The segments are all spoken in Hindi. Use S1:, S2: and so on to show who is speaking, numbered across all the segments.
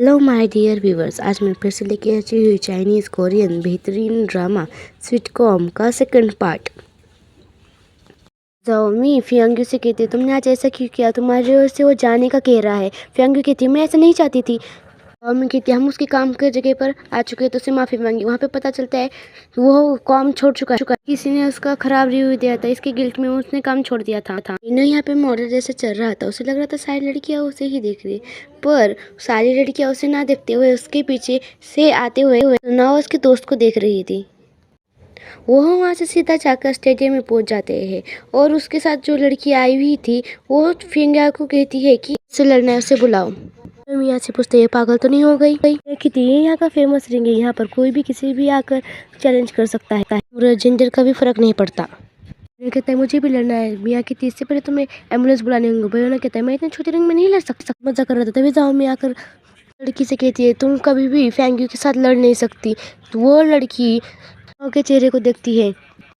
S1: हेलो माय डियर व्यूवर्स, आज मैं फिर से लेके आई हुई चाइनीज़ कोरियन बेहतरीन ड्रामा सिटकॉम का सेकंड पार्ट। जाओमी फियांग्यू से कहती है, तुमने आज ऐसा क्यों किया? तुम्हारी ओर से वो जाने का कह रहा है। फियांग्यू कहती है, मैं ऐसा नहीं चाहती थी। जाओमी कहती है, हम उसके काम की जगह पर आ चुके हैं तो उससे माफ़ी मांगी। वहाँ पे पता चलता है वो काम छोड़ चुका है। किसी ने उसका खराब रिव्यू दिया था, इसके गिल्ट में उसने काम छोड़ दिया था। इन्हें यहाँ पे मॉडल जैसे चल रहा था, उसे लग रहा था सारी लड़कियाँ उसे ही देख रही, पर सारी लड़कियाँ उसे ना देखते हुए उसके पीछे से आते हुए ना उसके दोस्त को देख रही थी। वो वहाँ से सीधा जाकर स्टेडियम में पहुंच जाते हैं और उसके साथ जो लड़की आई हुई थी वो फिंगा को कहती है कि उससे लड़ना है, उसे बुलाओ। मियाँ से पूछते हैं, पागल तो नहीं हो गई? कहती है, यहाँ का फेमस रिंग है, यहाँ पर कोई भी किसी भी आकर चैलेंज कर सकता है, जेंडर का भी फर्क नहीं पड़ता। कहता है, मुझे भी लड़ना है। मियाँ कहती है, इससे पहले तुम्हें एम्बुलेंस बुलाने होंगे। भैया कहता है, मैं इतने छोटे रिंग में नहीं लड़ सकता। मजा कर रहा था, तभी जाओ में आकर लड़की से कहती है, तुम कभी भी फेंग्यू के साथ लड़ नहीं सकती। वो लड़की के चेहरे को देखती है,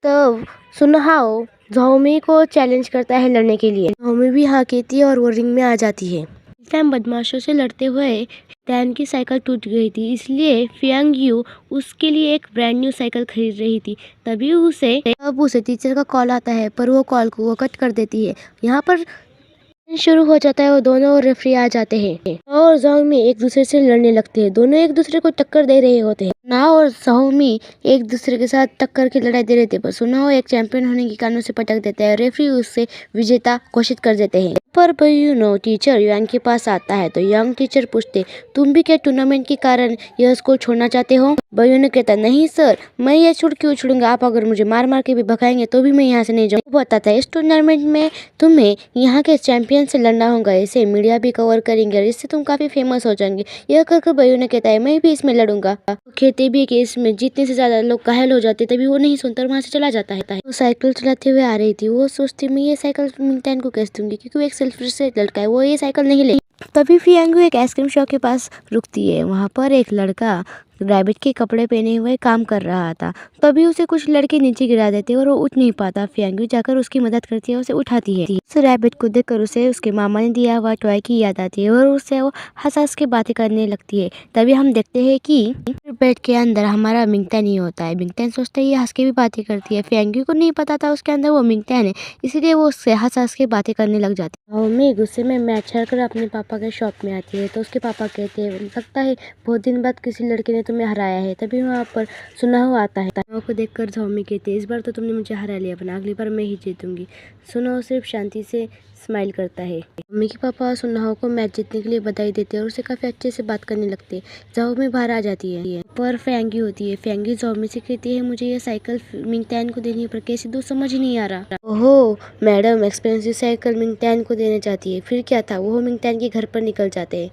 S1: तब सुनहाओ झाओमी को चैलेंज करता है लड़ने के लिए। झाओमी भी हाँ कहती है और वो रिंग में आ जाती है। टाइम बदमाशों से लड़ते हुए टैन की साइकिल टूट गई थी, इसलिए फियांग्यू उसके लिए एक ब्रांड न्यू साइकिल खरीद रही थी। तभी उसे टीचर का कॉल आता है, पर वो कॉल को वो कट कर देती है। यहाँ पर शुरू हो जाता है और दोनों रेफरी आ जाते हैं और जाओमी एक दूसरे से लड़ने लगते हैं। दोनों एक दूसरे को टक्कर दे रहे होते हैं। ना और जाओमी एक दूसरे के साथ टक्कर की लड़ाई दे रहे थे, पर सुनाओ एक चैंपियन होने के कारणों से पटक देता है। रेफरी उससे विजेता घोषित कर देते हैं। पर टीचर यांग के पास आता है तो यंग टीचर पूछते, तुम भी क्या टूर्नामेंट के कारण यह स्कूल छोड़ना चाहते हो? बयूनो कहता, नहीं सर, मैं ये क्यों छोड़ूंगा? आप अगर मुझे मार मार के भी भगाएंगे तो भी मैं यहाँ से नहीं जाऊँगा। वो बताता है, इस टूर्नामेंट में तुम्हें यहाँ के चैंपियन से लड़ना होगा, इसे मीडिया भी कवर करेंगे और इससे तुम काफी फेमस हो जाएंगे। यह कहकर बयूनो कहता है, मैं भी इसमें लड़ूंगा। कहते भी कि इसमें जीतने से ज्यादा लोग घायल हो जाते, तभी वो नहीं सुनता और वहाँ से चला जाता है। वो साइकिल चलाते हुए आ रही थी, वो सोचती मैं ये साइकिल मिंगटैन को कैसे दूंगी, क्योंकि वो एक सेल्फिश लड़का है, वो ये साइकिल नहीं ले। तभी फियांगू एक आइसक्रीम शॉप के पास रुकती है। वहाँ पर एक लड़का रैबिट के कपड़े पहने हुए काम कर रहा था। तभी उसे कुछ लड़के नीचे गिरा देते और वो उठ नहीं पाता। फियांगू जाकर उसकी मदद करती है, उसे उठाती है। उस रैबिट को देखकर उसे उसके मामा ने दिया हुआ टॉय की याद आती है और उससे वो हंस के बातें करने लगती है। तभी हम देखते हैं कि बेड के अंदर हमारा मिंगटैन ही होता है। मिंगटैन सोचता है ये हंस के भी बातें करती है। फियांगू को नहीं पता था उसके अंदर वो मिंगटैन है, इसलिए वो उससे हंस के बातें करने लग जाती है। मम्मी गुस्से में मैच हार कर अपने पापा के शॉप में आती है तो उसके पापा कहते हैं, लगता है बहुत दिन बाद किसी लड़के ने तुम्हें हराया है। तभी वहाँ पर सुनाओ आता है। सुनाओ को देखकर झाओमी कहते हैं, इस बार तो तुमने मुझे हरा लिया, अपना अगली बार मैं ही जीतूंगी। सुनाओ सिर्फ शांति से स्माइल करता है। मम्मी के पापा सुनाओ को मैच जीतने के लिए बधाई देते हैं और उसे काफी अच्छे से बात करने लगते हैं। झाओमी बाहर आ जाती है, पर फेंगी होती है। फेंगी झाओमी से कहती है, मुझे ये साइकिल मिंगटैन को देनी है, पर कैसे दूँ समझ ही नहीं आ रहा। ओहो मैडम, एक्सपेंसिव साइकिल मिंगटैन को देना चाहती है। फिर क्या था, वो मिंगटैन के घर पर निकल जाते हैं।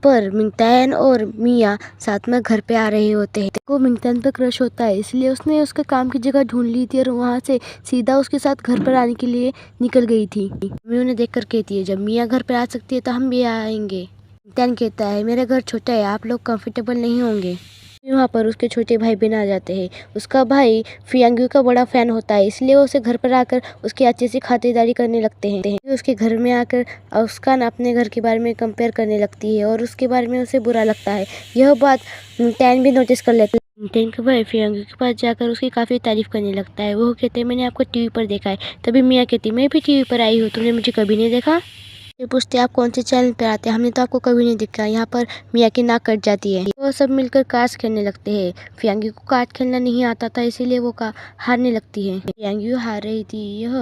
S1: पर मिंगटैन और मिया साथ में घर पे आ रहे होते हैं। को मिंगटैन पे क्रश होता है, इसलिए उसने उसके काम की जगह ढूंढ ली थी और वहाँ से सीधा उसके साथ घर पर आने के लिए निकल गई थी। मिया उन्हें देखकर कहती है, जब मिया घर पे आ सकती है तो हम भी आएंगे। मिंगटैन कहता है, मेरा घर छोटा है, आप लोग कंफर्टेबल नहीं होंगे। वहाँ पर उसके छोटे भाई बहन आ जाते हैं। उसका भाई फियांग्यू का बड़ा फैन होता है, इसलिए वो उसे घर पर आकर उसकी अच्छे से खातिरदारी करने लगते हैं। उसके घर में आकर उसका अपने घर के बारे में कंपेयर करने लगती है और उसके बारे में उसे बुरा लगता है। यह बात टैन भी नोटिस कर लेते हैं। टैन का भाई फियांग्यू के पास जाकर उसकी काफी तारीफ करने लगता है। वो कहते हैं, मैंने आपको टीवी पर देखा है। तभी मिया कहती, मैं भी टीवी पर आई हूँ, तुमने मुझे कभी नहीं देखा। ये पूछते, आप कौन से चैनल पर आते हैं, हमने तो आपको कभी नहीं देखा। यहाँ पर मिया की नाक कट जाती है। वो सब मिलकर कार्ड्स खेलने लगते हैं। फियांग्यू को कार्ड खेलना नहीं आता था, इसीलिए वो हारने लगती है। फियांग्यू हार रही थी, यह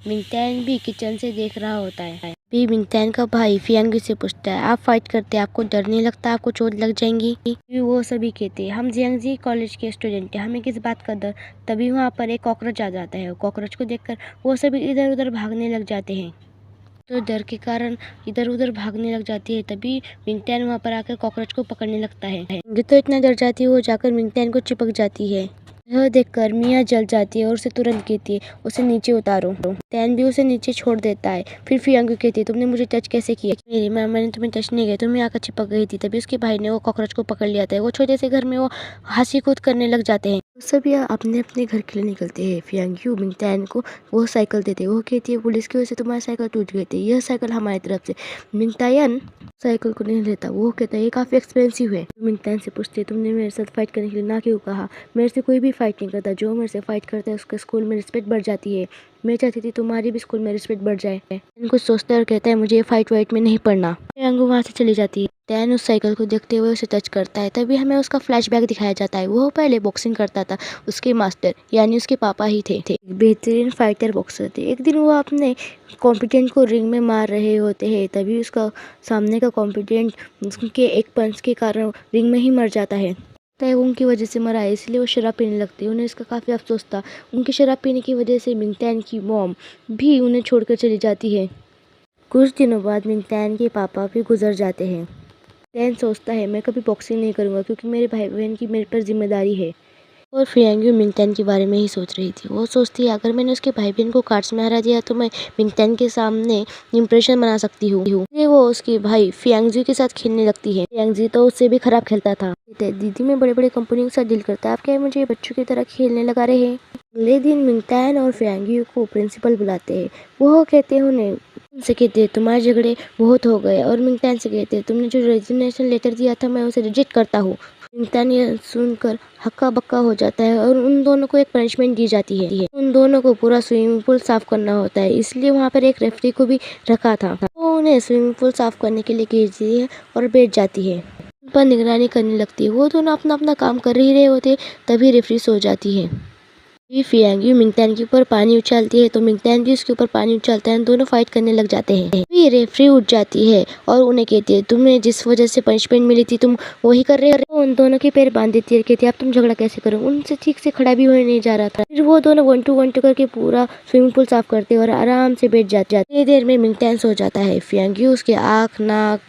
S1: मिंगटैन भी किचन से देख रहा होता है। भी मिंगटैन का भाई फियांग्यू से पूछता है, आप फाइट करते हैं, आपको डर नहीं लगता आपको चोट लग जाएंगी? वो सभी कहते हैं, हम जियांगजी कॉलेज के स्टूडेंट हैं, हमें किस बात का डर। तभी वहाँ पर एक कॉकरोच आ जाता है। कॉकरोच को देखकर वो सभी इधर उधर भागने लग जाते हैं। तो डर के कारण इधर उधर भागने लग जाती है। तभी मिंगटैन वहाँ पर आकर कॉकरोच को पकड़ने लगता है। तो इतना डर जाती है, वो जाकर मिंगटैन को चिपक जाती है। यह देखकर मिया जल जाती है और उसे तुरंत कहती है उसे नीचे उतारो। तैन भी उसे नीचे छोड़ देता है। फिर फियांग कहती है तुमने मुझे टच कैसे किया? मेरी माँ, मैंने तुम्हें टच नहीं किया, तुम आकर चिपक गई थी। तभी उसके भाई ने वो कॉकरोच को पकड़ लिया था। वो छोटे से घर में वो हंसी कूद करने लग जाते हैं। सभी अपने अपने घर के लिए निकलते हैं। फियांग मिंगतैन को वो साइकिल देते हैं। वो कहती है पुलिस की वजह से तुम्हारी साइकिल टूट गई थी, यह साइकिल हमारी तरफ से। मिंगतायन साइकिल को नहीं लेता। वो कहता है ये काफ़ी एक्सपेंसिव है। मिंगतैन से पूछते है तुमने मेरे साथ फाइट करने के लिए ना क्यों कहा? मेरे से कोई भी फाइट नहीं करता, जो मेरे से फाइट करता है उसके स्कूल में रिस्पेक्ट बढ़ जाती है। मैं चाहती थी तुम्हारी भी स्कूल में रिस्पेक्ट बढ़ जाए। कुछ सोचता है और कहता है मुझे फाइट वाइट में नहीं पड़ना। फियांग वहाँ से चली जाती है। टैन उस साइकिल को देखते हुए उसे टच करता है। तभी हमें उसका फ्लैशबैक दिखाया जाता है। वो पहले बॉक्सिंग करता था। उसके मास्टर यानी उसके पापा ही थे बेहतरीन फाइटर बॉक्सर थे। एक दिन वो अपने कॉम्पिटेंट को रिंग में मार रहे होते हैं। तभी उसका सामने का कॉम्पिटेंट उसके एक पंच के कारण रिंग में ही मर जाता है। तय उनकी वजह से मरा है, इसलिए वो शराब पीने लगती है। उन्हें इसका काफ़ी अफसोस था। उनकी शराब पीने की वजह से मिंगतैन की मॉम भी उन्हें छोड़कर चली जाती है। कुछ दिनों बाद मिंगतैन के पापा भी गुजर जाते हैं। टैन सोचता है मैं कभी बॉक्सिंग नहीं करूँगा क्योंकि मेरे भाई बहन की मेरे पर जिम्मेदारी है। और फियांग मिंगतैन के बारे में ही सोच रही थी। वो सोचती है अगर मैंने उसके भाई बहन को कार्ड्स में हरा दिया तो मैं मिंगतैन के सामने इम्प्रेशन बना सकती हूँ। इसलिए वो उसके भाई फियांगजी के साथ खेलने लगती है। फियांगजी तो उससे भी खराब खेलता था। दीदी मैं बड़े बड़े कंपनियों के साथ डील करता है, आप क्या मुझे बच्चों की तरह खेलने लगा रहे हैं? अगले दिन मिंगतैन और फियांगी को प्रिंसिपल बुलाते हैं। वो कहते हैं उन्हें उनसे कहते हैं तुम्हारे झगड़े बहुत हो गए। और मिंगतैन से कहते हैं तुमने जो रेजिग्नेशन लेटर दिया था मैं उसे रिजेक्ट करता हूँ। मिंगतैन यह सुनकर हक्का बक्का हो जाता है और उन दोनों को एक पनिशमेंट दी जाती है। उन दोनों को पूरा स्विमिंग पूल साफ करना होता है, इसलिए वहाँ पर एक रेफरी को भी रखा था। वो उन्हें स्विमिंग पूल साफ करने के लिए भेजती है और बैठ जाती है। उन पर निगरानी करने लगती है। वो दोनों अपना अपना काम कर ही रहे होते तभी रेफरी सो जाती है। फियांगी मिंगतैन के ऊपर पानी उछालती है तो मिंगतैन भी उसके ऊपर पानी उछालता है। दोनों फाइट करने लग जाते हैं। फिर रेफरी उठ जाती है और उन्हें कहती है तुम्हें जिस वजह से पनिशमेंट मिली थी तुम वही कर रहे हो। उन दोनों के पैर बांध देती है। कहती है अब तुम झगड़ा कैसे करो? उनसे ठीक से खड़ा भी होने नहीं जा रहा था। फिर वो दोनों 1-2 करके पूरा स्विमिंग पूल साफ करते और आराम से बैठ जाते। थोड़ी देर में मिंगतैन सो जाता है। फियांगी उसके आँख नाक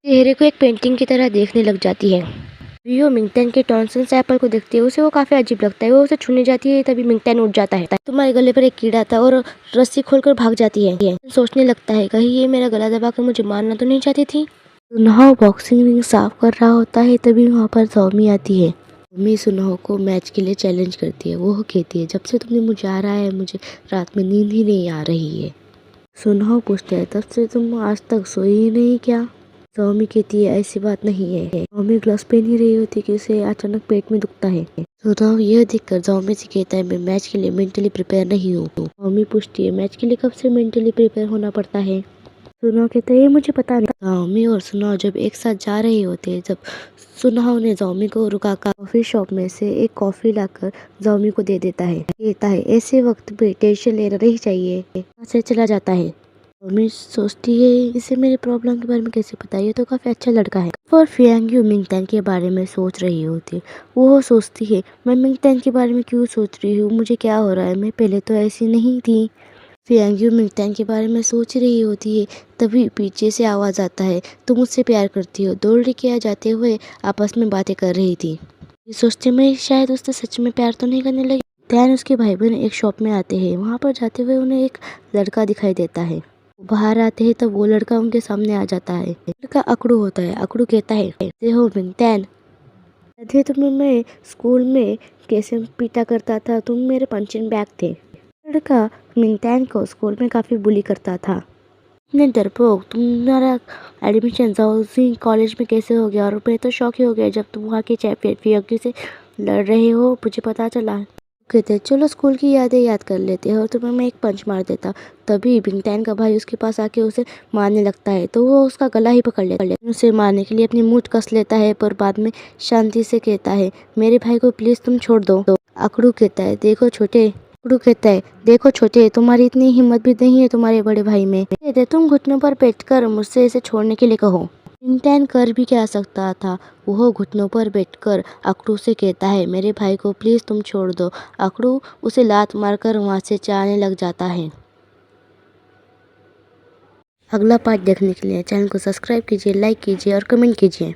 S1: चेहरे को एक पेंटिंग की तरह देखने लग जाती है। रियो मिंगतैन के टॉन्सिल्स एप्पल को देखती है। उसे वो काफी अजीब लगता है। वो उसे छूने जाती है तभी मिंगतैन उठ जाता है। तुम्हारे गले पर एक कीड़ा था और रस्सी खोलकर भाग जाती है। सोचने लगता है कहीं ये मेरा गला दबाकर मुझे मारना तो नहीं चाहती थी। सुनहो बॉक्सिंग रिंग साफ कर रहा होता है तभी वहाँ पर जॉमी आती है। जॉमी सुनहो को मैच के लिए चैलेंज करती है। वो कहती है जब से तुमने मुझे आ रहा है मुझे रात में नींद ही नहीं आ रही है। सुनहो पूछता है तब से तुम आज तक सोई ही नहीं क्या? जॉमी कहती है ऐसी बात नहीं है। जॉमी ग्लव्स पहन ही रही होती कि उसे अचानक पेट में दुखता है। सुनहो यह देखकर जॉमी से कहता है मैं मैच के लिए मेंटली प्रिपेयर नहीं हूँ। जॉमी पूछती है मैच के लिए कब से मेंटली प्रिपेयर होना पड़ता है? सुनहो कहता है ये मुझे पता नहीं। जॉमी और सुनहो जब एक साथ जा रहे होते हैं जब सुनहो ने जॉमी को रुकाकर कॉफी शॉप में से एक कॉफी लाकर जॉमी को दे देता है। कहता है ऐसे वक्त में टेंशन लेना नहीं चाहिए। वहाँ से चला जाता है। जॉमी सोचती है इसे मेरे प्रॉब्लम के बारे में कैसे पता, ये तो काफी अच्छा लड़का है। और फियांगी मिंगतैन के बारे में सोच रही होती है। वो सोचती है मैं मिंगतैन के बारे में क्यों सोच रही हूँ, मुझे क्या हो रहा है, मैं पहले तो ऐसी नहीं थी। फियांगी मिंगतैन के बारे में सोच रही होती है तभी पीछे से आवाज आता है तुम मुझसे प्यार करती हो। दौड़ के आ जाते हुए आपस में बातें कर रही थी। सोचते मैं शायद उससे सच में प्यार तो नहीं करने लगी। ध्यान उसके भाई बहन एक शॉप में आते हैं। वहाँ पर जाते हुए उन्हें एक लड़का दिखाई देता है। बाहर आते हैं तब वो लड़का उनके सामने आ जाता है। लड़का अकड़ू होता है। अकड़ू कहता है कैसे हो मिंगतैन? थे तुम्हें मैं स्कूल में कैसे पीटा करता था, तुम मेरे पंचिंग बैग थे। लड़का मिंगतैन को स्कूल में काफी बुली करता था। इतने डरपोक, तुम्हारा एडमिशन जाओजी कॉलेज में कैसे हो गया? और मैं तो शौक ही हो गया जब तुम वहाँ के फियांगी से लड़ रहे हो मुझे पता चला। कहते चलो स्कूल की यादें याद कर लेते हैं और तुम्हें मैं एक पंच मार देता। तभी मिंगतैन का भाई उसके पास आके उसे मारने लगता है तो वो उसका गला ही पकड़ लेता है। उसे मारने के लिए अपनी मूठ कस लेता है पर बाद में शांति से कहता है मेरे भाई को प्लीज तुम छोड़ दो। अकड़ू कहता है देखो छोटे तुम्हारी इतनी हिम्मत भी नहीं है तुम्हारे बड़े भाई में। कहते तुम घुटनों पर बैठकर मुझसे इसे छोड़ने के लिए कहो। मिंगतैन कर भी क्या सकता था, वो घुटनों पर बैठकर अकड़ू से कहता है मेरे भाई को प्लीज तुम छोड़ दो। अकड़ू उसे लात मारकर वहां से जाने लग जाता है। अगला पार्ट देखने के लिए चैनल को सब्सक्राइब कीजिए, लाइक कीजिए और कमेंट कीजिए।